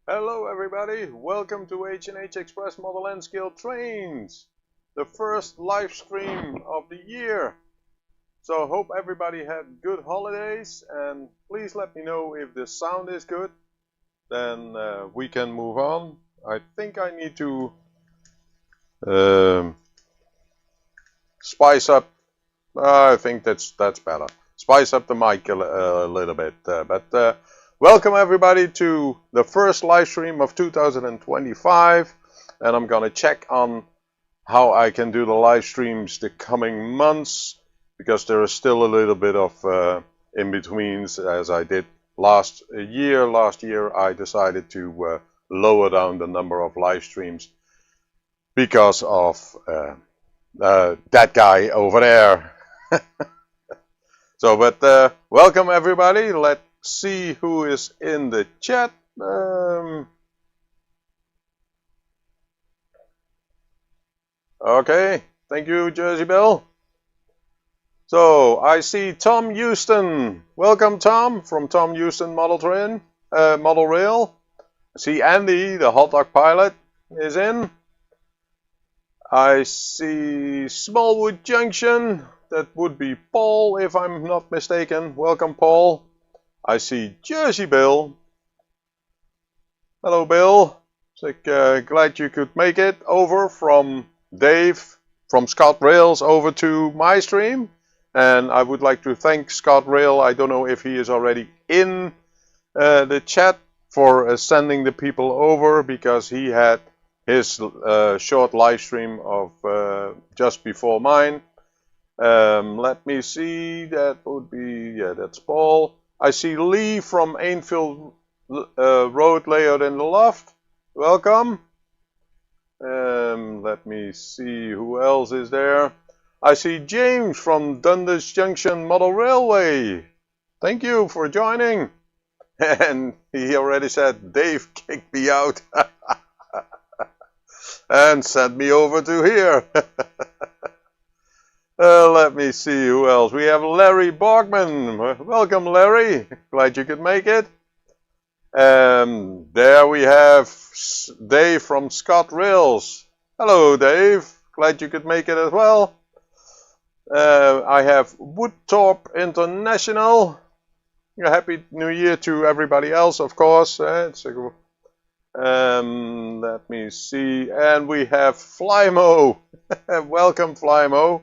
Hello everybody, welcome to H&H Express Model N Scale Trains, the first live stream of the year. So hope everybody had good holidays, and please let me know if the sound is good, then we can move on. I think I need to spice up, I think that's better. Spice up the mic a little bit, welcome everybody to the first live stream of 2025, and I'm gonna check on how I can do the live streams the coming months, because there is still a little bit of in-betweens as I did last year. Last year I decided to lower down the number of live streams because of that guy over there. So, but welcome everybody. Let's see who is in the chat. Okay, thank you, Jersey Bill. So I see Tom Houston. Welcome, Tom, from Tom Houston Model Rail. I see Andy, the hot dog pilot, is in. I see Smallwood Junction. That would be Paul, if I'm not mistaken. Welcome, Paul. I see Jersey Bill. Hello, Bill. So, glad you could make it over from Dave, from Scott Rails over to my stream. And I would like to thank Scott Rail. I don't know if he is already in the chat for sending the people over, because he had his short live stream of just before mine. Let me see, that would be, yeah, that's Paul. I see Lee from Ainfield Road Layout in the Loft. Welcome. Let me see who else is there. I see James from Dundas Junction Model Railway. Thank you for joining. And he already said Dave kicked me out and sent me over to here. Let me see who else. We have Larry Borgman. Welcome, Larry. Glad you could make it. There we have Dave from Scott Rails. Hello, Dave. Glad you could make it as well. I have Woodthorpe International. Happy New Year to everybody else, of course. Let me see. And we have Flymo. Welcome, Flymo.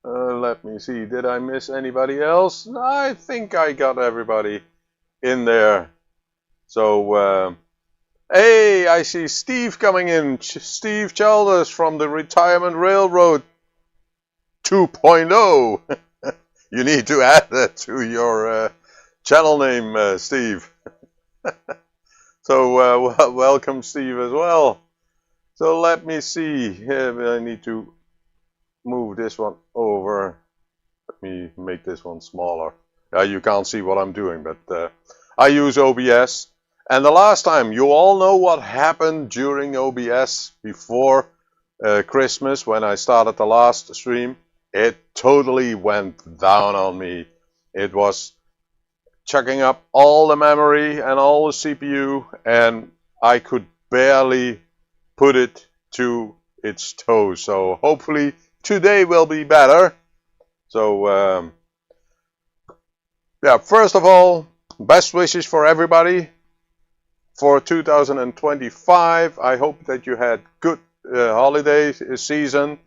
Let me see, did I miss anybody else? I think I got everybody in there. So, hey, I see Steve coming in. Steve Childers from the Retirement Railroad 2.0. You need to add that to your channel name, Steve. So, welcome, Steve, as well. So, let me see. I need to move this one over. Let me make this one smaller. You can't see what I'm doing, but I use OBS. And the last time, you all know what happened during OBS before Christmas when I started the last stream. It totally went down on me. It was chucking up all the memory and all the CPU, and I could barely put it to its toes. So hopefully today will be better. So yeah, first of all, best wishes for everybody for 2025. I hope that you had good holiday season.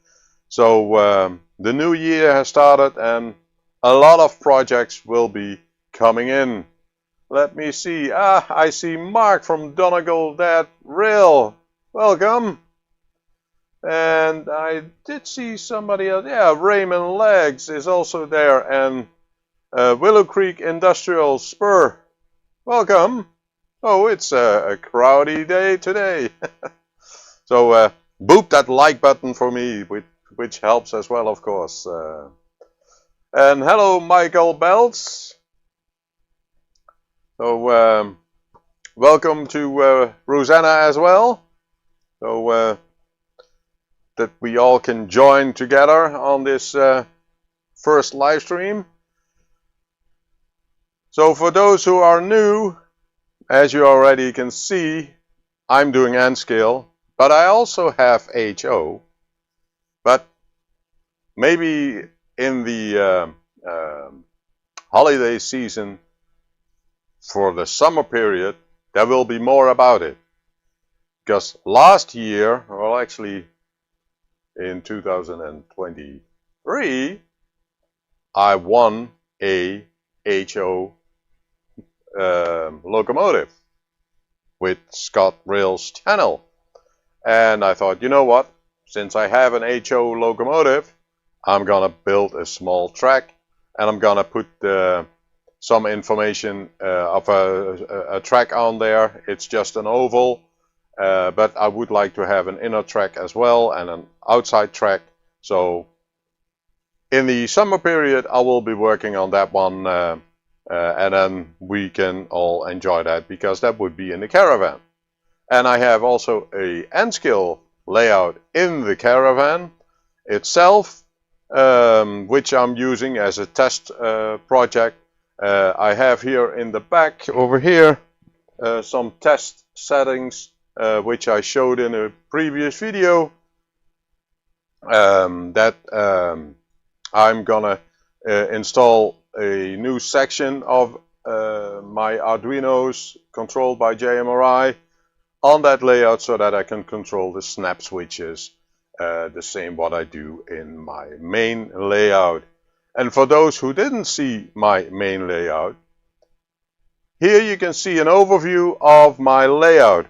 So the new year has started and a lot of projects will be coming in. Let me see. I see Mark from Donegal Dad Rail. Welcome. And I did see somebody else. Yeah, Raymond Legs is also there. And Willow Creek Industrial Spur. Welcome. Oh, it's a crowdy day today. So boop that like button for me, which helps as well, of course. And hello, Michael Belts. So welcome to Rosanna as well. So that we all can join together on this first live stream. So for those who are new, as you already can see, I'm doing N-scale, but I also have HO. But maybe in the holiday season for the summer period, there will be more about it. Because last year, well actually in 2023, I won a HO locomotive with Scott Rails channel. And I thought, you know what, since I have an HO locomotive, I'm gonna build a small track and I'm gonna put some information of a track on there. It's just an oval, but I would like to have an inner track as well and an outside track. So in the summer period I will be working on that one, and then we can all enjoy that because that would be in the caravan. And I have also a N-scale layout in the caravan itself, which I'm using as a test project. I have here in the back over here some test settings which I showed in a previous video, that I'm gonna install a new section of my Arduinos controlled by JMRI on that layout so that I can control the snap switches, the same what I do in my main layout. And for those who didn't see my main layout, here you can see an overview of my layout.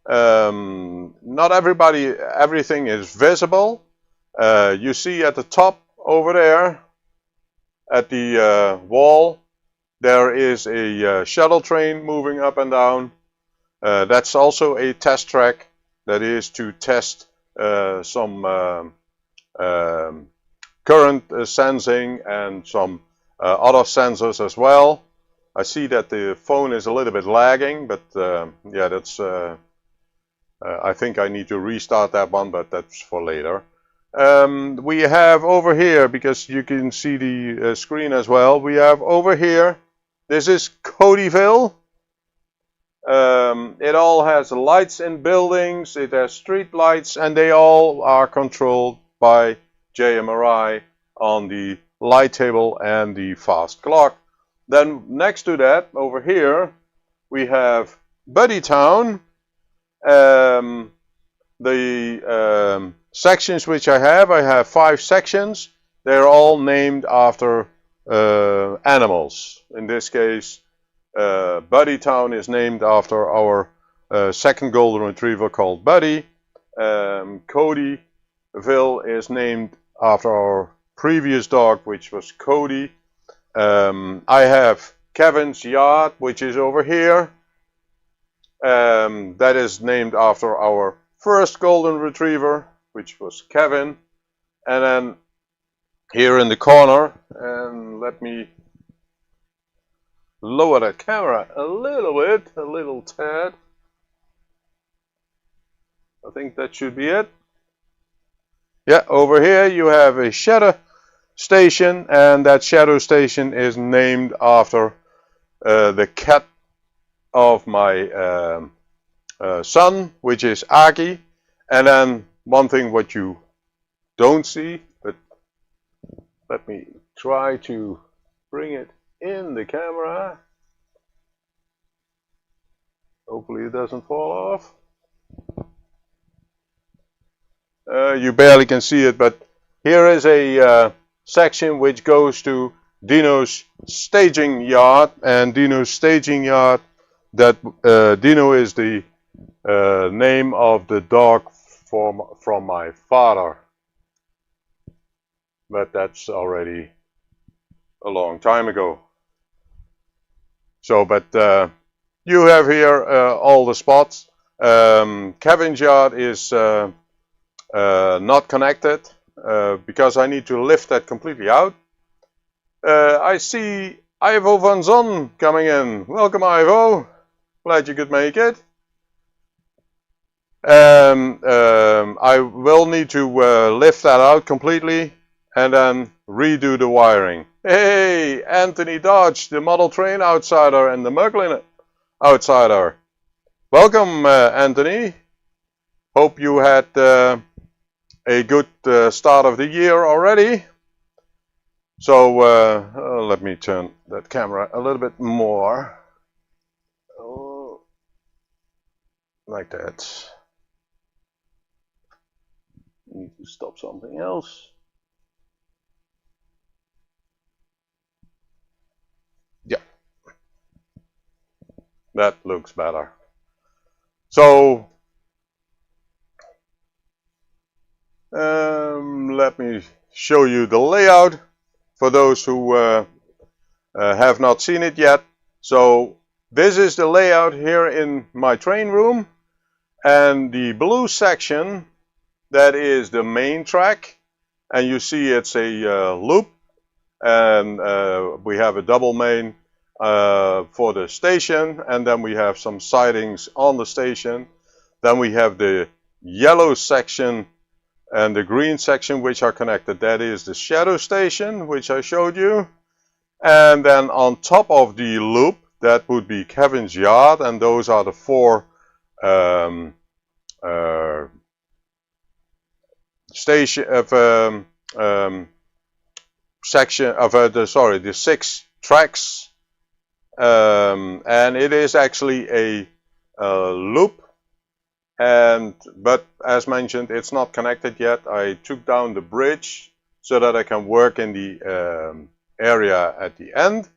Not everything is visible, You see at the top over there, at the wall, there is a shuttle train moving up and down. That's also a test track. That is to test some current sensing and some other sensors as well. I see that the phone is a little bit lagging, but yeah, that's. I think I need to restart that one, but that's for later. We have over here, because you can see the screen as well, we have over here, this is Codyville. It all has lights in buildings, it has street lights, and they all are controlled by JMRI on the light table and the fast clock. Then next to that, over here, we have Buddytown. The sections which I have 5 sections. They're all named after animals. In this case, Buddytown is named after our second golden retriever called Buddy. Codyville is named after our previous dog, which was Cody. I have Kevin's Yard, which is over here. That is named after our first golden retriever, which was Kevin. And then here in the corner, and let me lower that camera a little tad. I think that should be it. Yeah, over here you have a shadow station, and that shadow station is named after the cat of my son, which is Aki. And then one thing what you don't see, but let me try to bring it in the camera. Hopefully it doesn't fall off. You barely can see it, but here is a section which goes to Dino's staging yard, and Dino's staging yard, that Dino is the name of the dog from my father, but that's already a long time ago. So, but you have here all the spots. Kevin's yard is not connected because I need to lift that completely out. I see Ivo van Zon coming in. Welcome, Ivo. Glad you could make it. I will need to lift that out completely and then redo the wiring. Hey, Anthony Dodge, the model train outsider and the Muglin outsider. Welcome, Anthony. Hope you had a good start of the year already. So let me turn that camera a little bit more. Oh, like that. Need to stop something else. Yeah, that looks better. So let me show you the layout for those who have not seen it yet. So this is the layout here in my train room, and the blue section, that is the main track, and you see it's a loop, and we have a double main for the station, and then we have some sidings on the station. Then we have the yellow section and the green section which are connected. That is the shadow station which I showed you, and then on top of the loop, that would be Kevin's yard, and those are the 4 station of section of the 6 tracks, and it is actually a loop, but as mentioned, it's not connected yet. I took down the bridge so that I can work in the area at the end,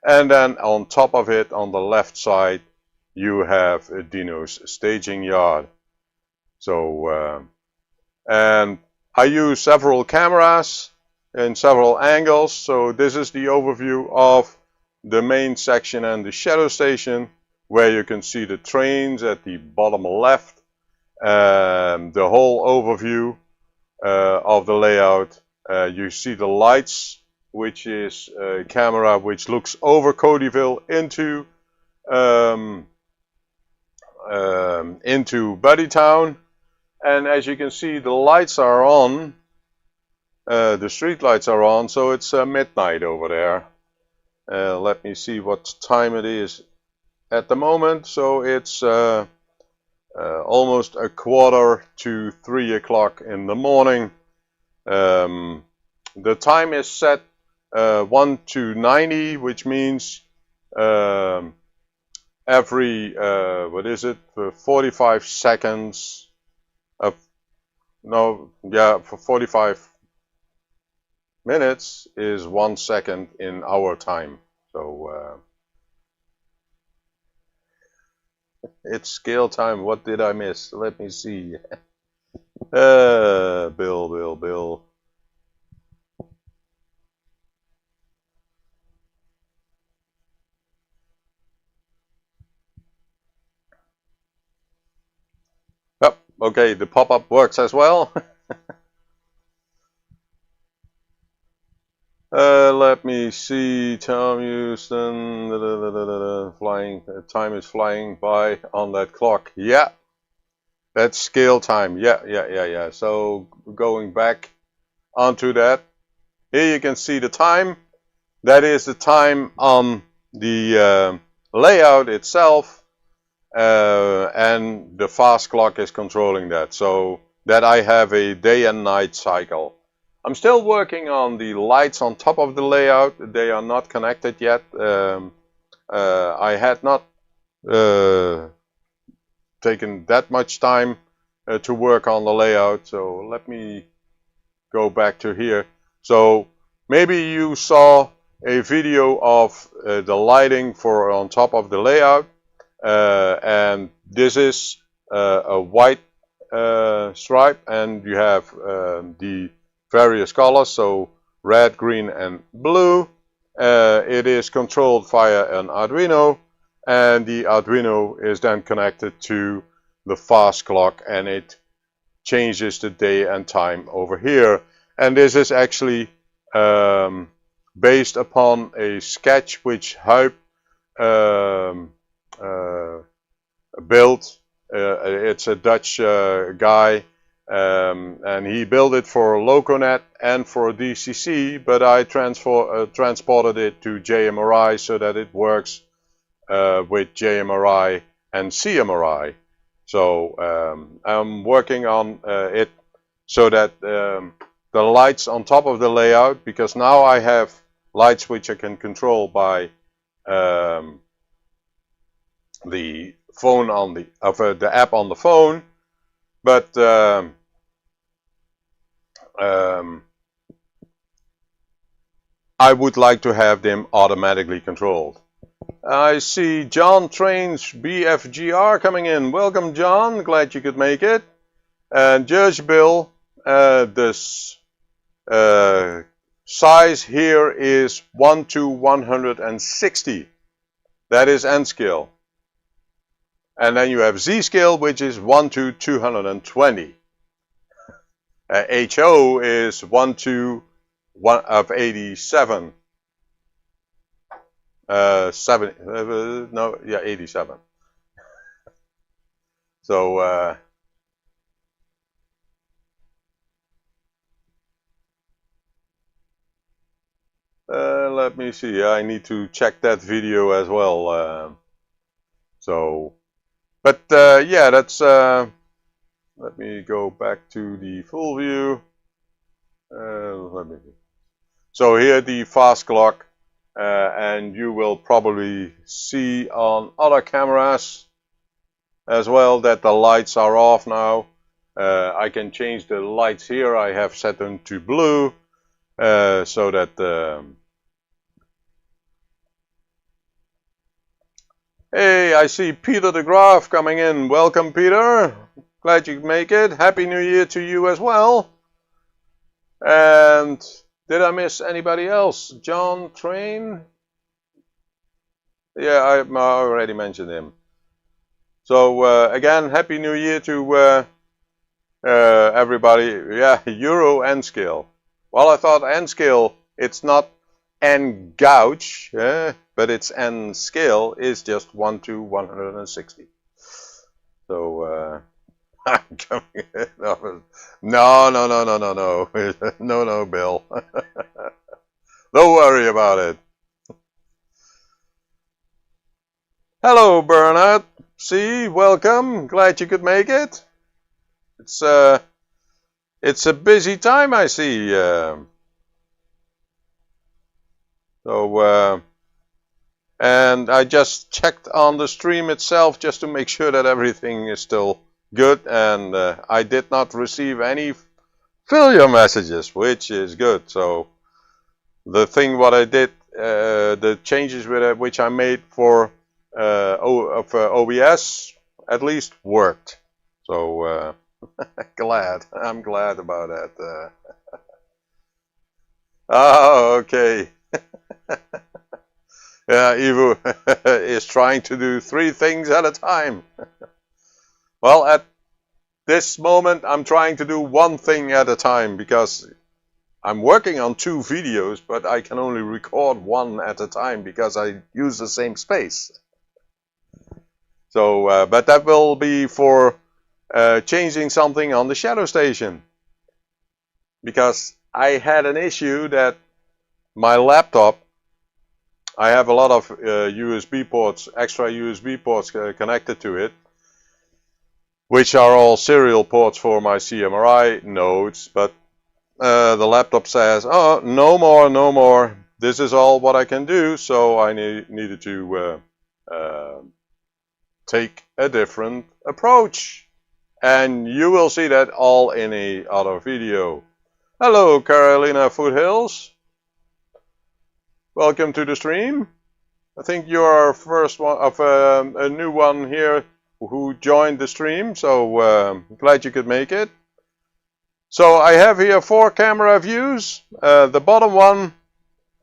and then on top of it, on the left side, you have Dino's staging yard. So and I use several cameras in several angles. So this is the overview of the main section and the shadow station, where you can see the trains at the bottom left. The whole overview of the layout. You see the lights, which is a camera which looks over Codyville into Buddytown. And as you can see, the lights are on, the street lights are on, so it's midnight over there. Let me see what time it is at the moment. So it's almost 2:45 in the morning. The time is set 1 to 90, which means every, 45 seconds for 45 minutes is 1 second in our time. So it's scale time. What did I miss? Let me see. Bill. Oh, okay, the pop-up works as well. Let me see. Tom Houston. Flying. Time is flying by on that clock. Yeah, that's scale time. Yeah. So going back onto that, here you can see the time. That is the time on the layout itself, and the fast clock is controlling that. So that I have a day and night cycle. I'm still working on the lights on top of the layout. They are not connected yet. I had not taken that much time to work on the layout. So let me go back to here. So maybe you saw a video of the lighting for on top of the layout, and this is a white stripe, and you have the various colors, so red, green, and blue. It is controlled via an Arduino, and the Arduino is then connected to the fast clock, and it changes the day and time over here. And this is actually based upon a sketch which Huip built. It's a Dutch guy, and he built it for Loconet and for DCC, but I transported it to JMRI so that it works with JMRI and CMRI. So I'm working on it so that the lights on top of the layout, because now I have lights which I can control by the phone on the app on the phone, but I would like to have them automatically controlled. I see John Trains BFGR coming in. Welcome, John. Glad you could make it. And Judge Bill, this size here is 1 to 160. That is N scale. And then you have Z scale, which is 1 to 220. HO is 1 to 1 of 87. 87. So let me see. I need to check that video as well. Yeah, that's. Let me go back to the full view. Let me see. So here the fast clock, and you will probably see on other cameras as well that the lights are off now. I can change the lights here. I have set them to blue, so that hey, I see Peter de Graaf coming in. Welcome, Peter. Glad you could make it. Happy New Year to you as well. And did I miss anybody else? John Train? Yeah, I already mentioned him. So again, Happy New Year to everybody. Yeah, Euro N scale. Well, I thought N scale, it's not N gouge, but it's N scale is just 1 to 160. So I'm coming. No, no, Bill. Don't worry about it. Hello, Bernard. See, welcome. Glad you could make it. It's a busy time, I see. And I just checked on the stream itself just to make sure that everything is still good, and I did not receive any failure messages, which is good. So the thing what I did, the changes which I made for OBS at least worked. So I'm glad about that. Oh, okay. Yeah, Ivo is trying to do 3 things at a time. Well, at this moment, I'm trying to do 1 thing at a time because I'm working on 2 videos, but I can only record 1 at a time because I use the same space. So, but that will be for changing something on the shadow station. Because I had an issue that my laptop, I have a lot of USB ports, extra USB ports connected to it, which are all serial ports for my CMRI nodes, but the laptop says, oh, no more, this is all what I can do, so I needed to take a different approach. And you will see that all in a other video. Hello, Carolina Foothills. Welcome to the stream. I think you are first one of a new one here who joined the stream, so glad you could make it. So I have here 4 camera views. The bottom one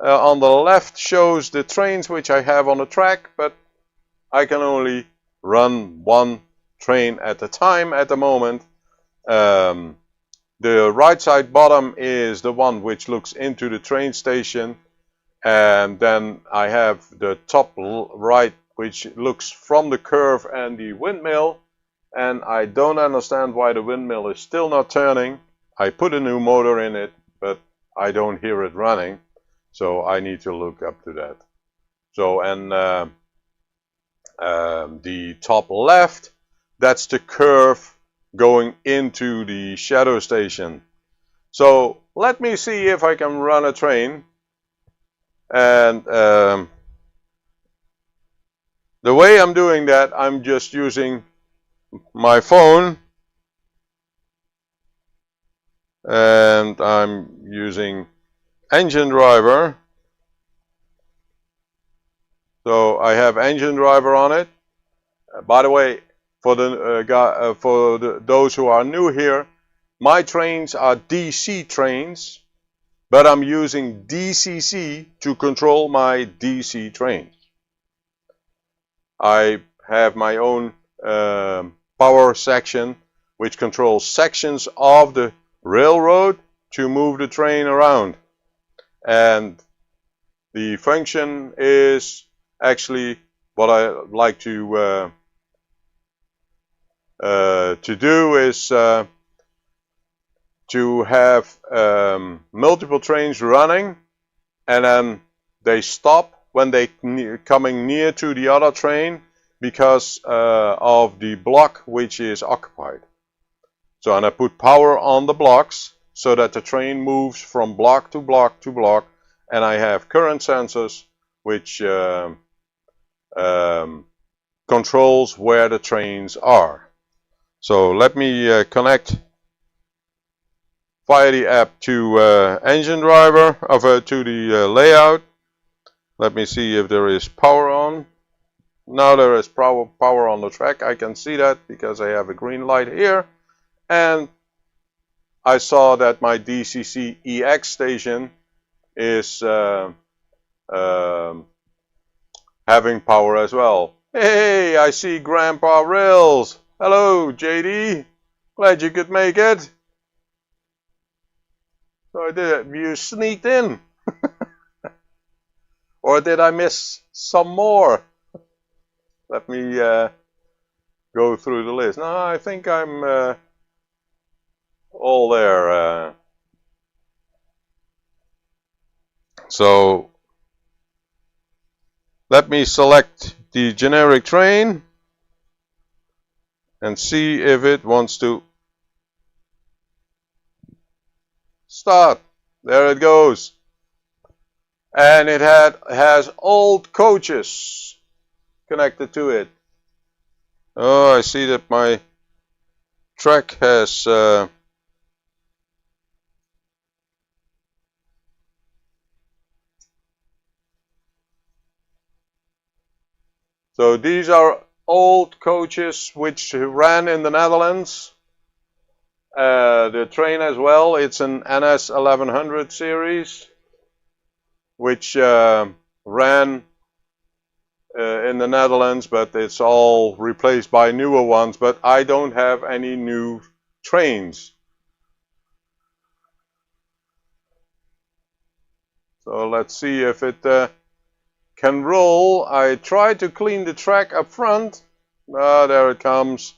on the left shows the trains which I have on the track, but I can only run 1 train at a time at the moment. The right side bottom is the one which looks into the train station. And then I have the top right, which looks from the curve and the windmill. And I don't understand why the windmill is still not turning. I put a new motor in it, but I don't hear it running. So I need to look up to that. So, and the top left, that's the curve going into the shadow station. So let me see if I can run a train. And the way I'm doing that, I'm just using my phone, and I'm using Engine Driver. So I have Engine Driver on it. By the way, for those who are new here, my trains are DC trains, but I'm using DCC to control my DC trains. I have my own power section which controls sections of the railroad to move the train around. And the function is actually what I like to do is to have multiple trains running, and then they stop when they coming near to the other train because of the block which is occupied. So, and I put power on the blocks so that the train moves from block to block to block, and I have current sensors which controls where the trains are. So let me connect via the app to Engine Driver, to the layout. Let me see if there is power on. Now there is power on the track. I can see that because I have a green light here. And I saw that my DCC EX station is having power as well. Hey, I see Grandpa Rails. Hello, JD. Glad you could make it. So I did. You sneaked in. Or did I miss some more? Let me go through the list. No, I think I'm all there. So let me select the generic train and see if it wants to start. There it goes. And it has old coaches connected to it. Oh, I see that my track has so these are old coaches which ran in the Netherlands. The train as well, it's an NS 1100 series which ran in the Netherlands, but it's all replaced by newer ones. But I don't have any new trains. So let's see if it can roll. I tried to clean the track up front. Ah, there it comes.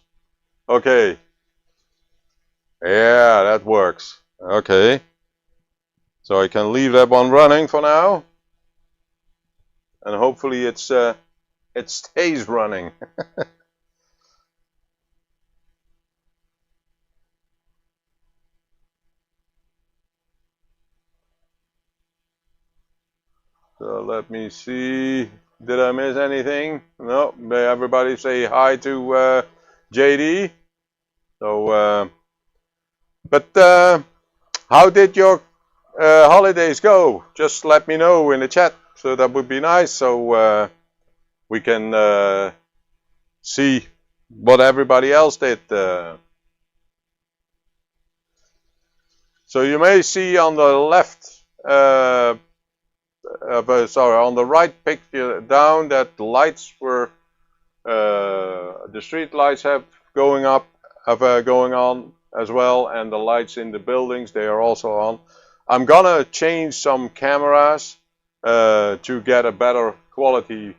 Okay. Yeah, that works. Okay. So I can leave that one running for now. And hopefully it stays running. So let me see. Did I miss anything? No. May everybody say hi to JD. So, but how did your holidays go? Just let me know in the chat. So that would be nice. So we can see what everybody else did. So you may see on the left, sorry, on the right picture down that the lights were, the street lights have going on as well, and the lights in the buildings, they are also on. I'm gonna change some cameras to get a better quality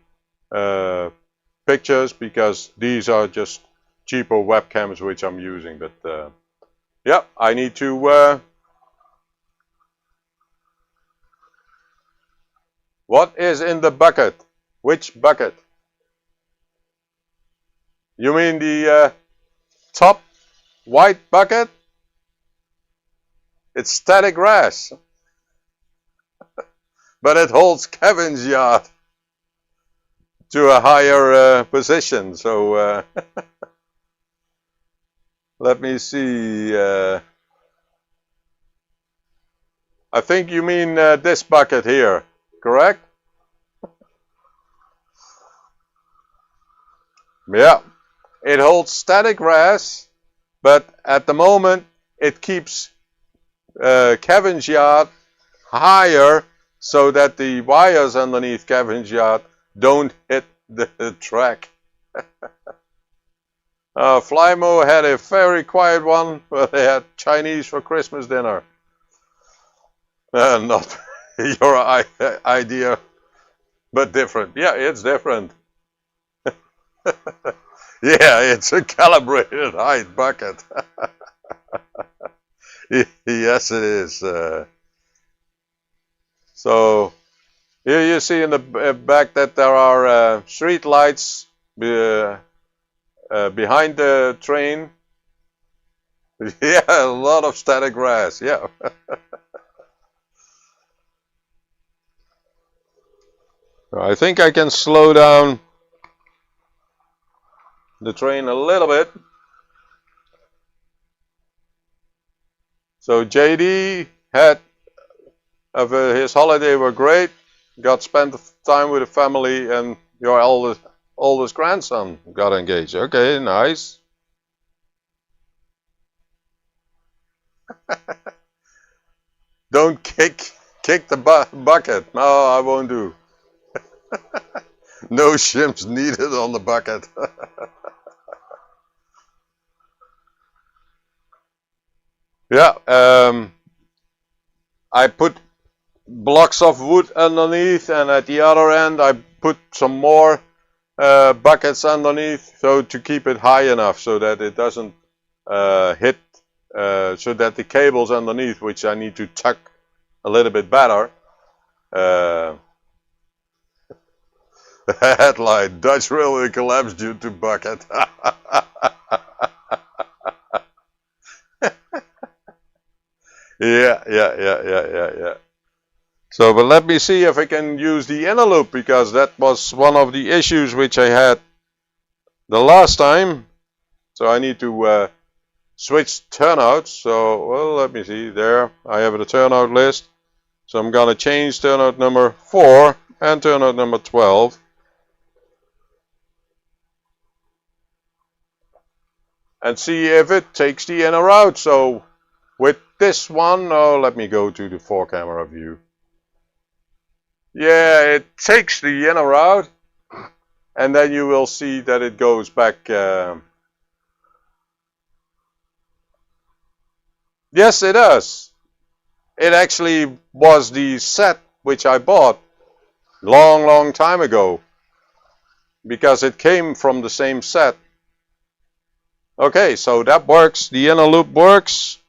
pictures, because these are just cheaper webcams which I'm using. But yeah, I need to what is in the bucket? Which bucket? You mean the top white bucket? It's static grass, but it holds Kevin's yacht to a higher position. So let me see. I think you mean this bucket here, correct? Yeah, it holds static grass, but at the moment it keeps Kevin's yacht higher so that the wires underneath Kevin's yacht don't hit the track. Flymo had a very quiet one, but they had Chinese for Christmas dinner. Not your idea, but different. Yeah, it's different. Yeah, it's a calibrated height bucket. Yes, it is. So here you see in the back that there are street lights behind the train. Yeah, a lot of static grass. Yeah. I think I can slow down the train a little bit. So JD had his holiday were great. Got spent time with the family, and your oldest grandson got engaged. Okay, nice. Don't kick the bucket. No, I won't do. No shims needed on the bucket. Yeah, I put blocks of wood underneath, and at the other end I put some more buckets underneath, so to keep it high enough so that it doesn't hit, so that the cables underneath, which I need to tuck a little bit better. The headlight, Dutch railway collapsed due to bucket. Yeah. So, but let me see if I can use the inner loop, because that was one of the issues which I had the last time. So I need to switch turnouts. So, well, let me see. There, I have the turnout list. So I'm going to change turnout number 4 and turnout number 12. And see if it takes the inner out. So with this one, oh, let me go to the 4-camera view. Yeah, it takes the inner out, and then you will see that it goes back. Yes, it does. It actually was the set which I bought long time ago, because it came from the same set. Okay, so that works. The inner loop works.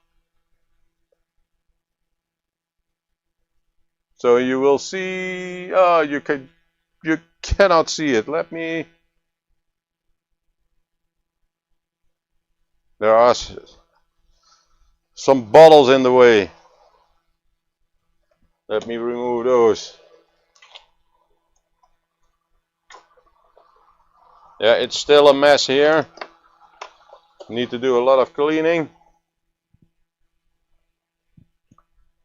So you will see. Oh, you cannot see it. Let me. There are some bottles in the way. Let me remove those. Yeah, it's still a mess here. Need to do a lot of cleaning.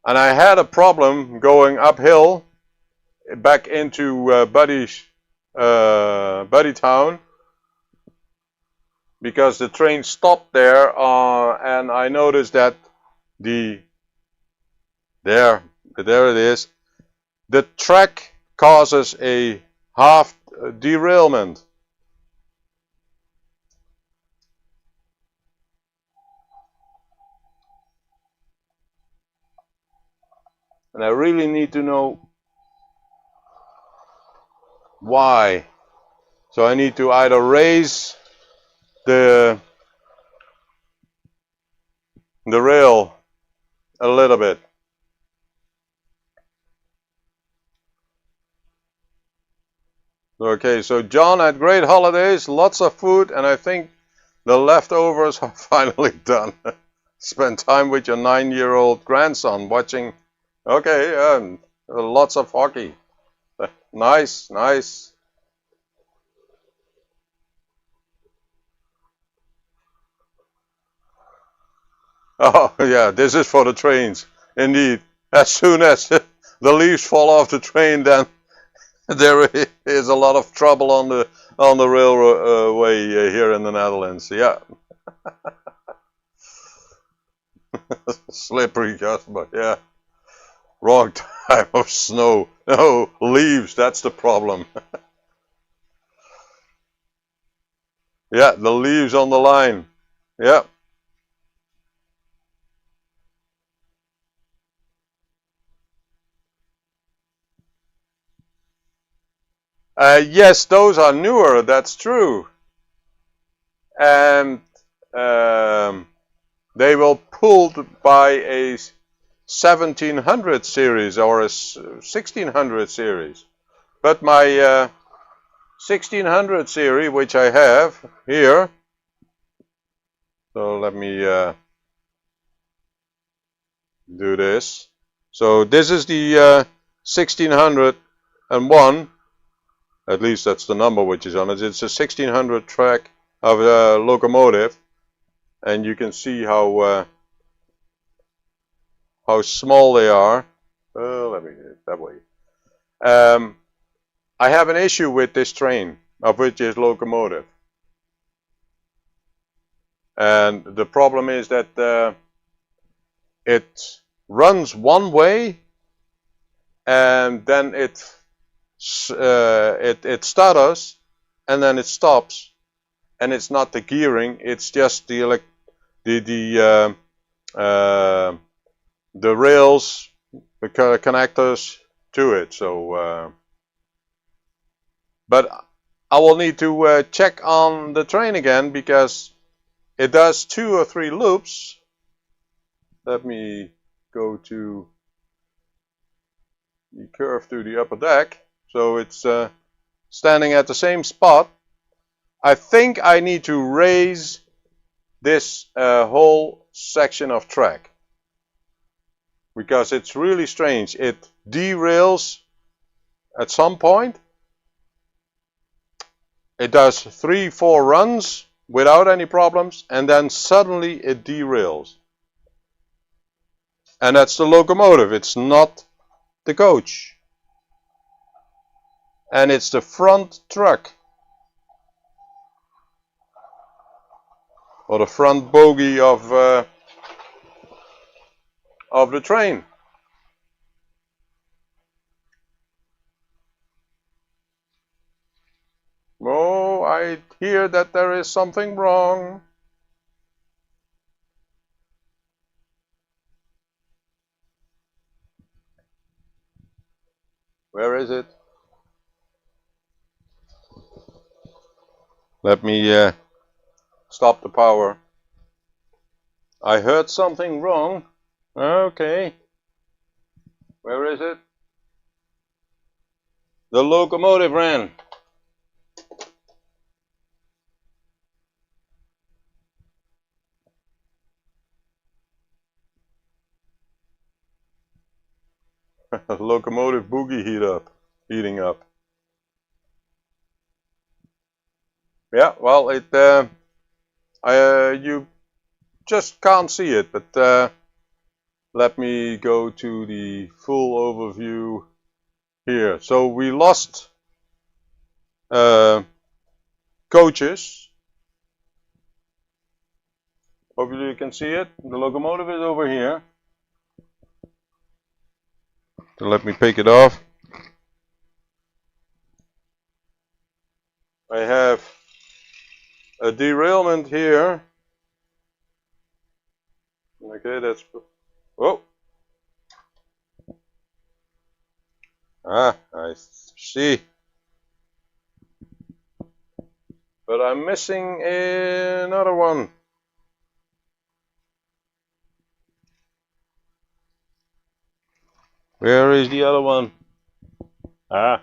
And I had a problem going uphill back into Buddy Town, because the train stopped there, and I noticed that there it is. The track causes a half derailment. And I really need to know why. So I need to either raise the rail a little bit. Okay, so John had great holidays, lots of food, and I think the leftovers are finally done. Spend time with your 9-year-old grandson watching. Okay, lots of hockey. Nice. Oh, yeah, this is for the trains. Indeed. As soon as the leaves fall off the train, then there is a lot of trouble on the railway here in the Netherlands. Yeah. Slippery just, but yeah. Wrong time of snow. No, leaves, that's the problem. Yeah, the leaves on the line. Yeah. Yes, those are newer, that's true. And they were pulled by a 1700 series or a 1600 series. But my 1600 series, which I have here, so let me do this. So this is the 1601, at least that's the number which is on it. It's a 1600 track of a locomotive, and you can see how small they are. Let me get it that way. I have an issue with this train, of which is locomotive. And the problem is that it runs one way and then it stutters and then it stops, and it's not the gearing, it's just the rails, the connectors to it. So but I will need to check on the train again, because it does 2 or 3 loops. Let me go to the curve to the upper deck. So it's standing at the same spot. I think I need to raise this whole section of track, because it's really strange. It derails at some point. It does 3-4 runs without any problems, and then suddenly it derails. And that's the locomotive, it's not the coach. And it's the front truck, or the front bogie of the train. Oh, I hear that there is something wrong. Where is it? Let me stop the power. I heard something wrong. Okay. Where is it? The locomotive ran. Locomotive boogie heating up. Yeah, well, you just can't see it, but let me go to the full overview here. So we lost coaches. Hopefully you can see it. The locomotive is over here. So let me pick it off. I have a derailment here. Okay, that's... Oh! Ah, I see. But I'm missing another one. Where is the other one? Ah.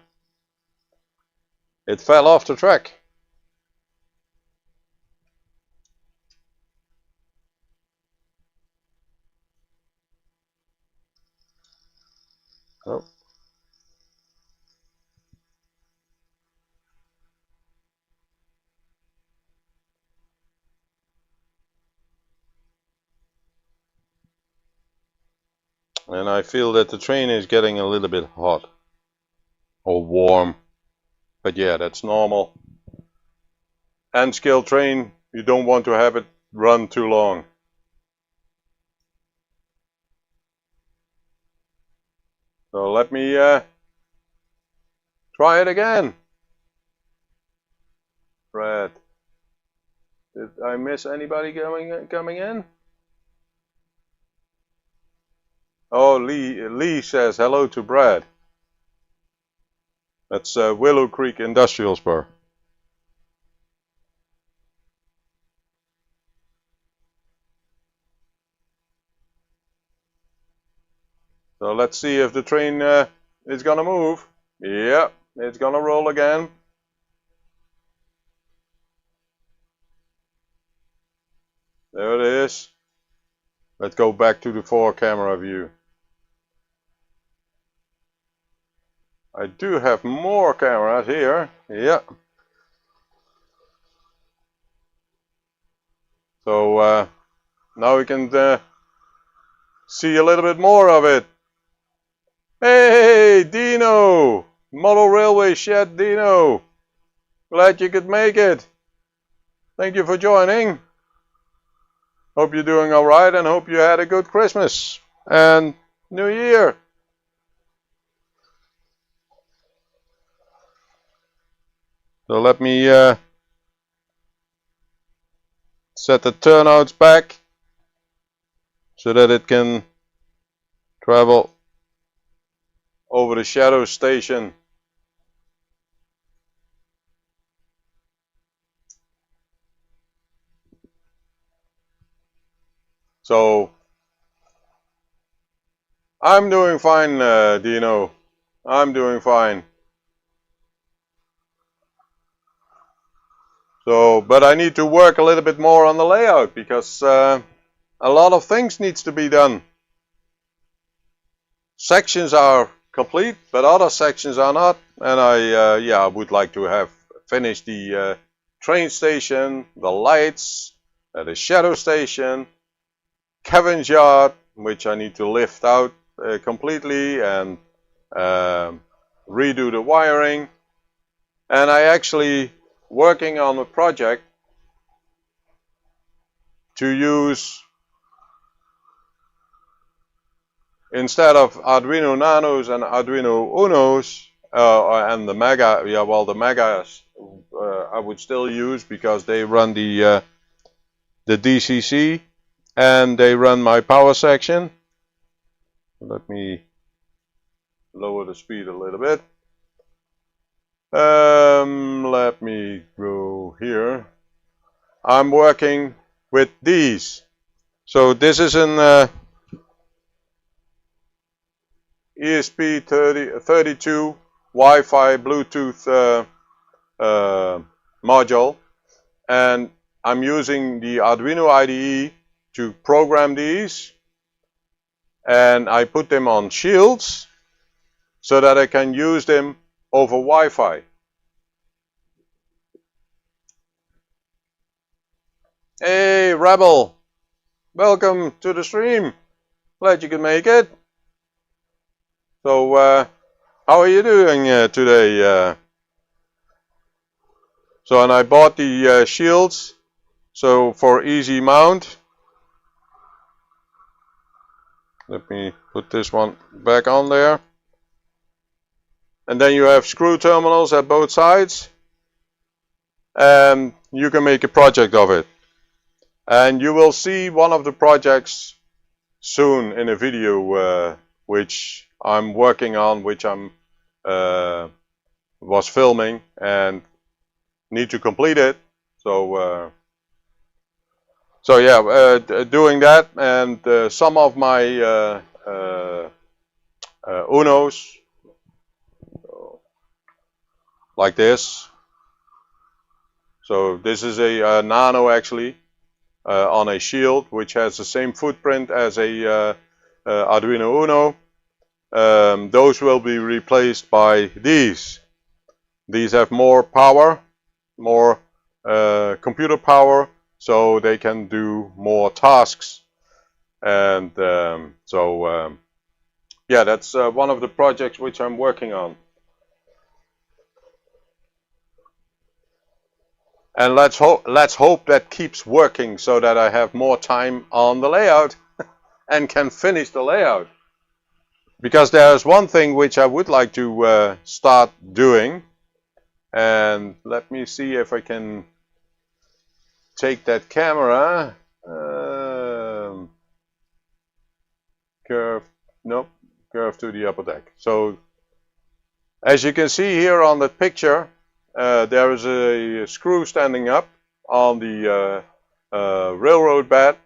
It fell off the track. Oh. And I feel that the train is getting a little bit hot or warm, but yeah, that's normal. Hand scale train, you don't want to have it run too long. So let me try it again. Brad, did I miss anybody coming in? Oh, Lee says hello to Brad. That's Willow Creek Industrial Spur. So let's see if the train is gonna move. Yep, it's gonna roll again. There it is. Let's go back to the 4-camera view. I do have more cameras here. Yeah. So now we can see a little bit more of it. Hey, Dino! Model Railway Shed Dino! Glad you could make it. Thank you for joining. Hope you're doing all right, and hope you had a good Christmas and New Year. So let me set the turnouts back so that it can travel over the shadow station. So I'm doing fine, Dino. I'm doing fine. So, but I need to work a little bit more on the layout because a lot of things needs to be done. Sections are complete, but other sections are not. And I would like to have finished the train station, the lights, the shadow station, Kevin's yard, which I need to lift out completely and redo the wiring. And I actually working on a project to use, instead of Arduino Nanos and Arduino Unos and the Mega, the Megas I would still use because they run the DCC and they run my power section. Let me lower the speed a little bit. Let me go here. I'm working with these. So this is an ESP32 Wi-Fi Bluetooth module, and I'm using the Arduino IDE to program these, and I put them on shields so that I can use them over Wi-Fi. Hey Rebel, welcome to the stream. Glad you could make it. So how are you doing today? So, and I bought the shields, so for easy mount. Let me put this one back on there. And then you have screw terminals at both sides, and you can make a project of it. And you will see one of the projects soon in a video which I'm working on, which I'm was filming and need to complete it. So doing that, and some of my Unos, like this. So this is a Nano actually on a shield, which has the same footprint as a Arduino Uno. Those will be replaced by these. These have more power, more computer power, so they can do more tasks. And yeah, that's one of the projects which I'm working on. And let's hope that keeps working so that I have more time on the layout and can finish the layout. Because there's one thing which I would like to start doing, and let me see if I can take that camera, curve to the upper deck. So as you can see here on the picture, there is a screw standing up on the railroad bed.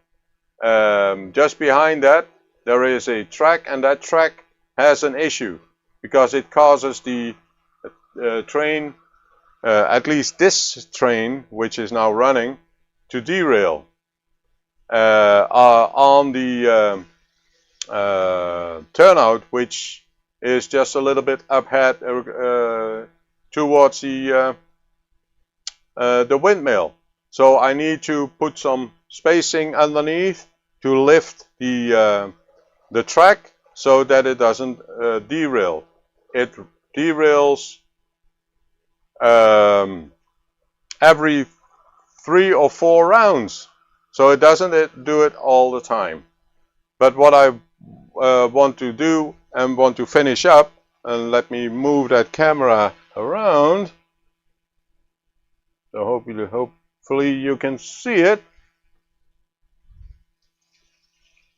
Just behind that there is a track, and that track has an issue because it causes the train, at least this train which is now running, to derail on the turnout, which is just a little bit uphead towards the windmill. So I need to put some spacing underneath to lift the track so that it doesn't derail. It derails every 3 or 4 rounds. So it doesn't do it all the time. But what I want to do and want to finish up, and let me move that camera around. So hopefully you can see it.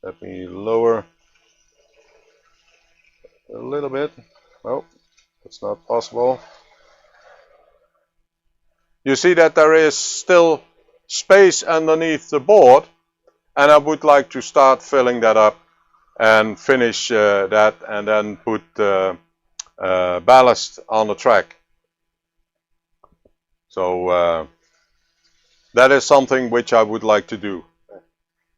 Let me lower a little bit. Oh, it's not possible. You see that there is still space underneath the board, and I would like to start filling that up and finish that, and then put ballast on the track. So that is something which I would like to do.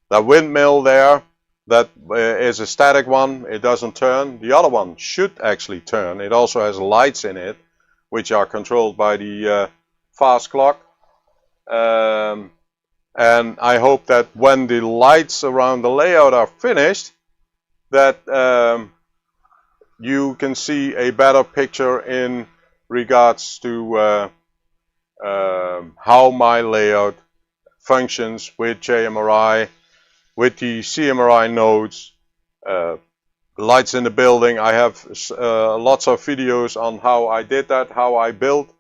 The windmill there, that is a static one, it doesn't turn. The other one should actually turn. It also has lights in it, which are controlled by the fast clock. And I hope that when the lights around the layout are finished, that you can see a better picture in regards to how my layout functions with JMRI, with the CMRI nodes, lights in the building. I have lots of videos on how I did that, how I built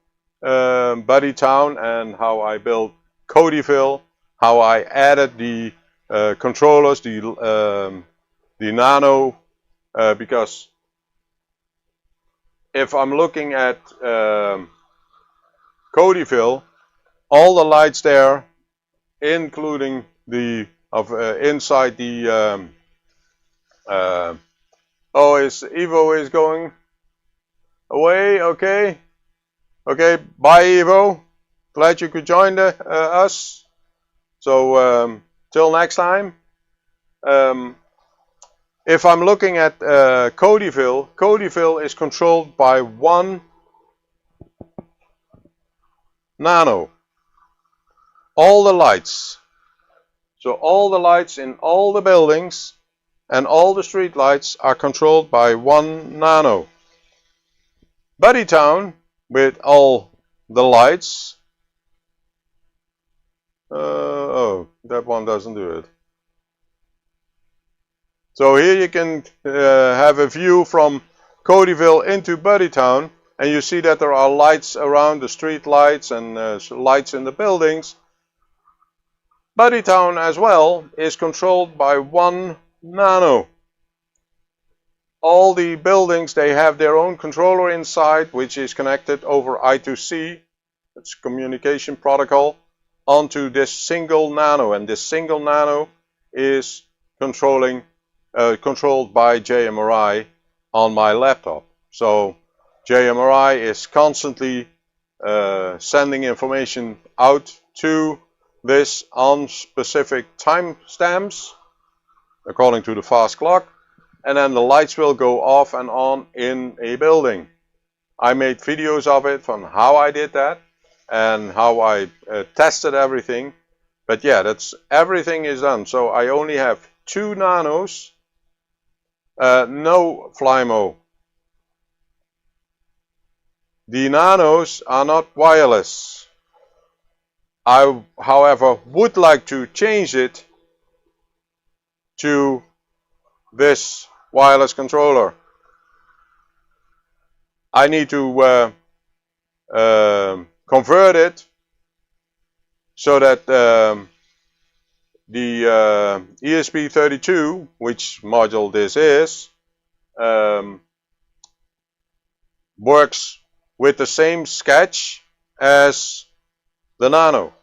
Buddytown, and how I built Codyville, how I added the controllers, the nano, because if I'm looking at Codyville, all the lights there, including the inside the oh, Evo is going away. Okay, bye Evo, glad you could join us. So till next time. If I'm looking at Codyville is controlled by one nano. All the lights. So all the lights in all the buildings and all the street lights are controlled by one nano. Buddytown, with all the lights. Oh, that one doesn't do it. So here you can have a view from Codyville into Buddytown, and you see that there are lights around, the street lights and lights in the buildings. Buddytown as well is controlled by one nano. All the buildings, they have their own controller inside, which is connected over I2C, it's communication protocol, onto this single nano, and this single nano is controlled by JMRI on my laptop. So JMRI is constantly sending information out to this on specific timestamps according to the fast clock, and then the lights will go off and on in a building. I made videos of it on how I did that and how I tested everything, but yeah, everything is done. So I only have 2 nanos, no FlyMo. The nanos are not wireless. I, however, would like to change it to this wireless controller. I need to convert it so that the ESP32, which module this is, works with the same sketch as the nano.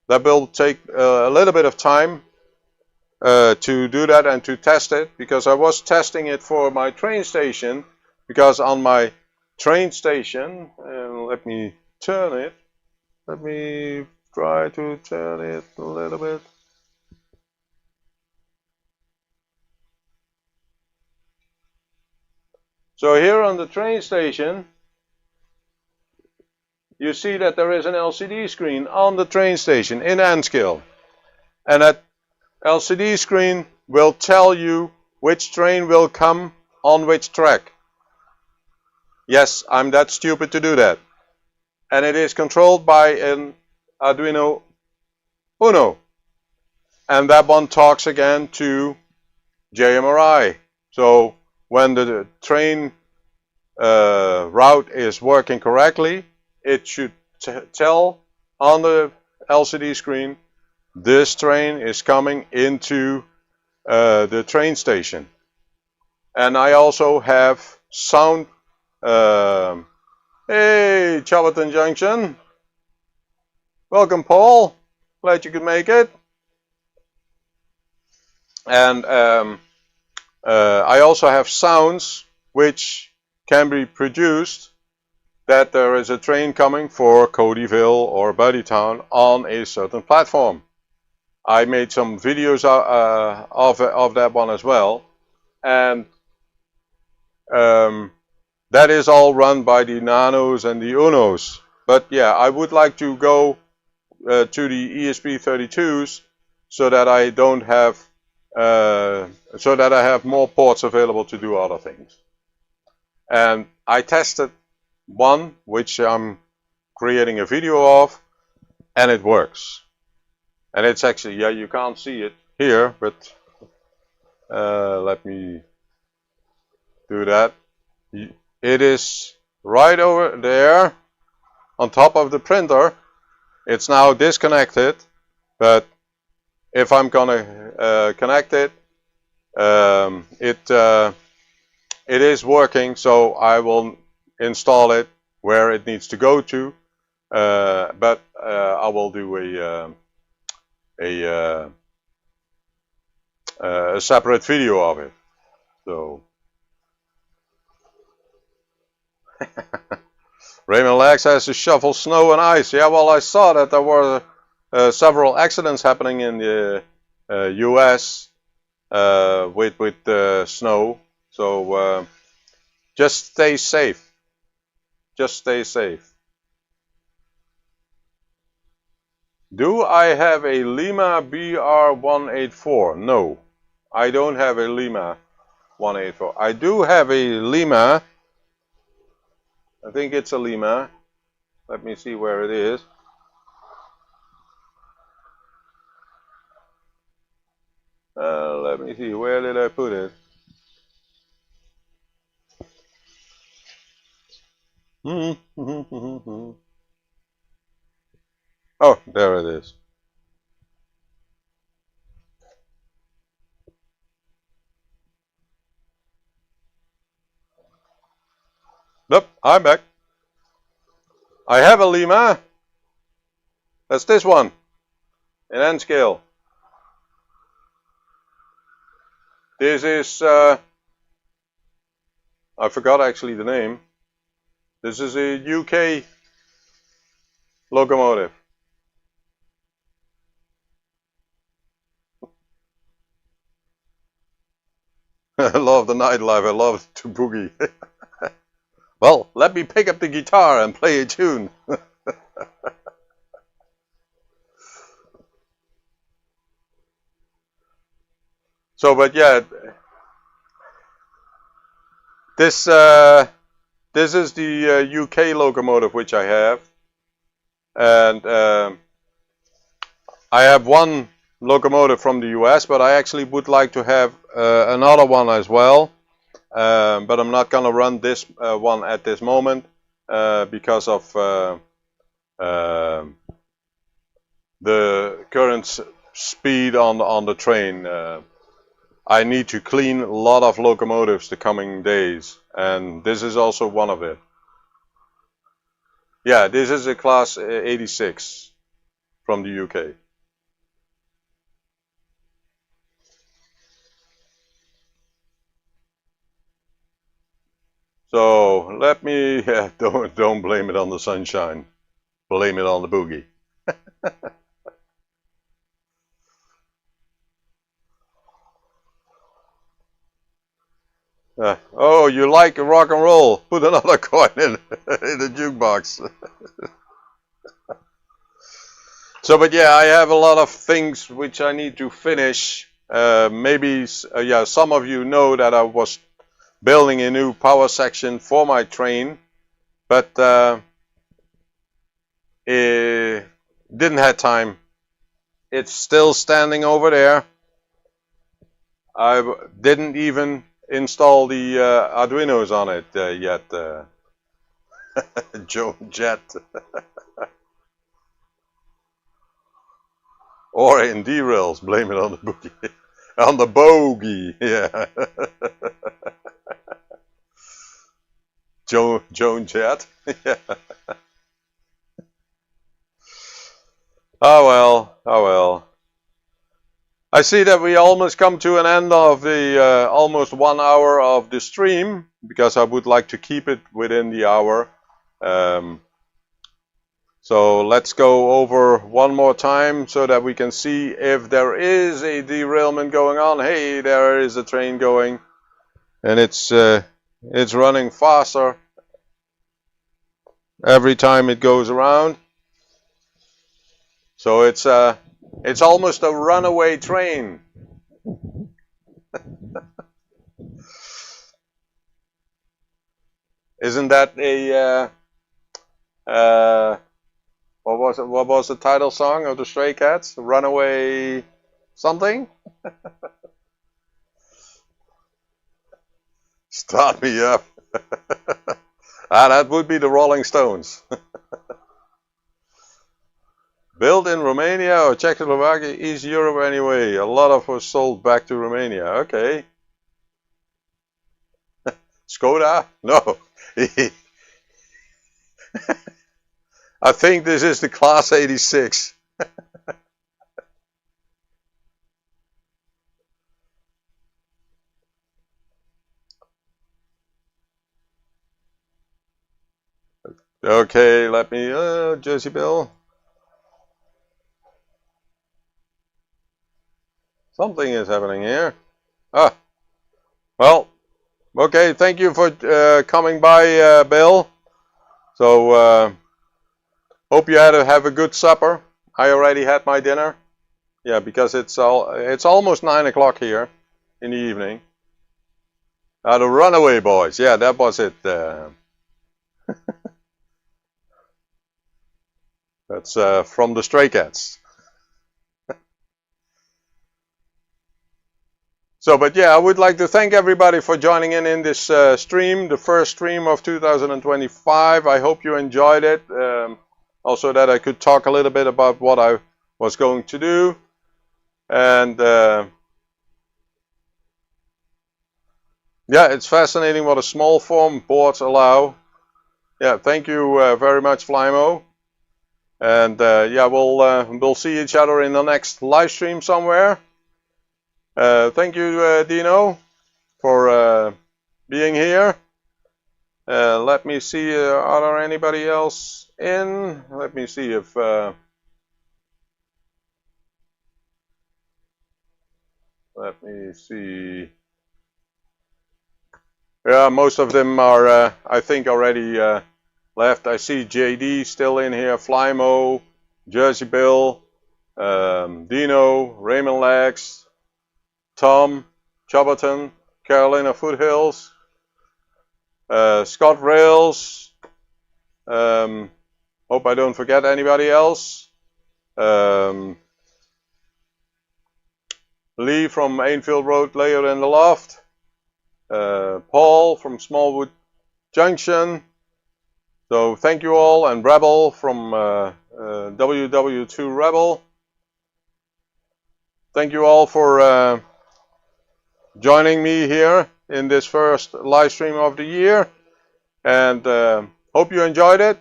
That will take a little bit of time to do that and to test it, because I was testing it for my train station, because on my train station, let me turn it, let me try to turn it a little bit. So here on the train station, you see that there is an LCD screen on the train station in N-scale, and that LCD screen will tell you which train will come on which track. Yes, I'm that stupid to do that. And it is controlled by an Arduino Uno. and that one talks again to JMRI. So when the train route is working correctly, it should tell on the LCD screen, this train is coming into the train station. And I also have sound. Hey, Chowerton Junction. Welcome, Paul. Glad you could make it. And I also have sounds which can be produced that there is a train coming for Codyville or Buddytown on a certain platform. I made some videos of that one as well, and that is all run by the Nanos and the Unos. But yeah, I would like to go to the ESP32s so that I don't have so that I have more ports available to do other things. And I tested one which I'm creating a video of, and it works. And it's actually, yeah, you can't see it here, but let me do that. It is right over there on top of the printer. It's now disconnected, but if I'm gonna connect it, it is working, so I will install it where it needs to go to, but I will do a separate video of it. So Raymond Lex has to shovel snow and ice. Yeah, well, I saw that there were several accidents happening in the US with snow. So just stay safe. Just stay safe. Do I have a Lima BR184? No, I don't have a Lima 184. I do have a Lima. I think it's a Lima. Let me see where it is. Let me see, where did I put it? Oh, there it is. Nope, I'm back. I have a Lima. That's this one in N scale. This is, I forgot actually the name. This is a UK locomotive. I love the nightlife, I love to boogie. Well, let me pick up the guitar and play a tune. So, but yeah, this is the UK locomotive which I have, and I have one locomotive from the US, but I actually would like to have another one as well. But I'm not gonna run this one at this moment because of the current speed on the train. I need to clean a lot of locomotives the coming days, and this is also one of it. Yeah, this is a class 86 from the UK. So let me, don't blame it on the sunshine, blame it on the boogie. Oh, you like rock and roll? Put another coin in the jukebox. So, but yeah, I have a lot of things which I need to finish. Maybe, yeah, some of you know that I was building a new power section for my train, but it didn't have time it's still standing over there. I didn't even install the Arduinos on it yet. Joe Jet. Or in derails, blame it on the boogie. On the bogey, yeah. Joan Jet. Yeah. Oh well, oh well. I see that we almost come to an end of the almost 1 hour of the stream, because I would like to keep it within the hour. So let's go over one more time so that we can see if there is a derailment going on. Hey, there is a train going, and it's running faster every time it goes around. So it's almost a runaway train. Isn't that a what was the title song of the Stray Cats? Runaway something? Start me up. That would be the Rolling Stones. Built in Romania or Czechoslovakia, East Europe anyway. A lot of was sold back to Romania. Okay. Skoda? No. I think this is the Class 86. Okay, let me, Jersey Bill. Something is happening here. Ah, well, okay, thank you for coming by, Bill. So, hope you have a good supper. I already had my dinner. Yeah, because it's almost 9 o'clock here in the evening. The Runaway Boys. Yeah, that was it. That's from the Stray Cats. So, but yeah, I would like to thank everybody for joining in this stream, the first stream of 2025. I hope you enjoyed it. Also that I could talk a little bit about what I was going to do. And yeah, it's fascinating what a small form boards allow. Yeah, thank you very much, Flymo. And yeah, we'll see each other in the next live stream somewhere. Thank you, Dino, for being here. Let me see, are there anybody else in? Let me see if... let me see. Yeah, most of them are, I think, already left. I see JD still in here, Flymo, Jersey Bill, Dino, Raymond Legs, Tom, Choberton, Carolina Foothills, Scott Rails, hope I don't forget anybody else, Lee from Ainfield Road, Layer in the Loft, Paul from Smallwood Junction. So thank you all, and Rebel from WW2 Rebel. Thank you all for joining me here in this first live stream of the year, and hope you enjoyed it.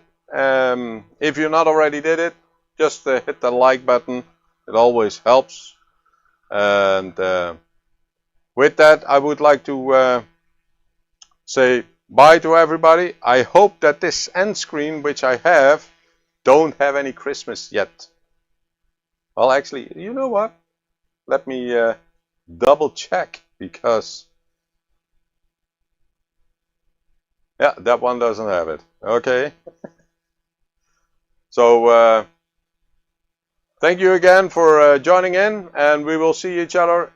If you're not already did it, just hit the like button. It always helps. And with that, I would like to say bye to everybody. I hope that this end screen, which I have, don't have any Christmas yet. Well, actually, you know what? Let me double check, because yeah, that one doesn't have it. Okay. So thank you again for joining in, and we will see each other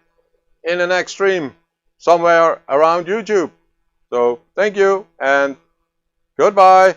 in the next stream somewhere around YouTube. So thank you and goodbye.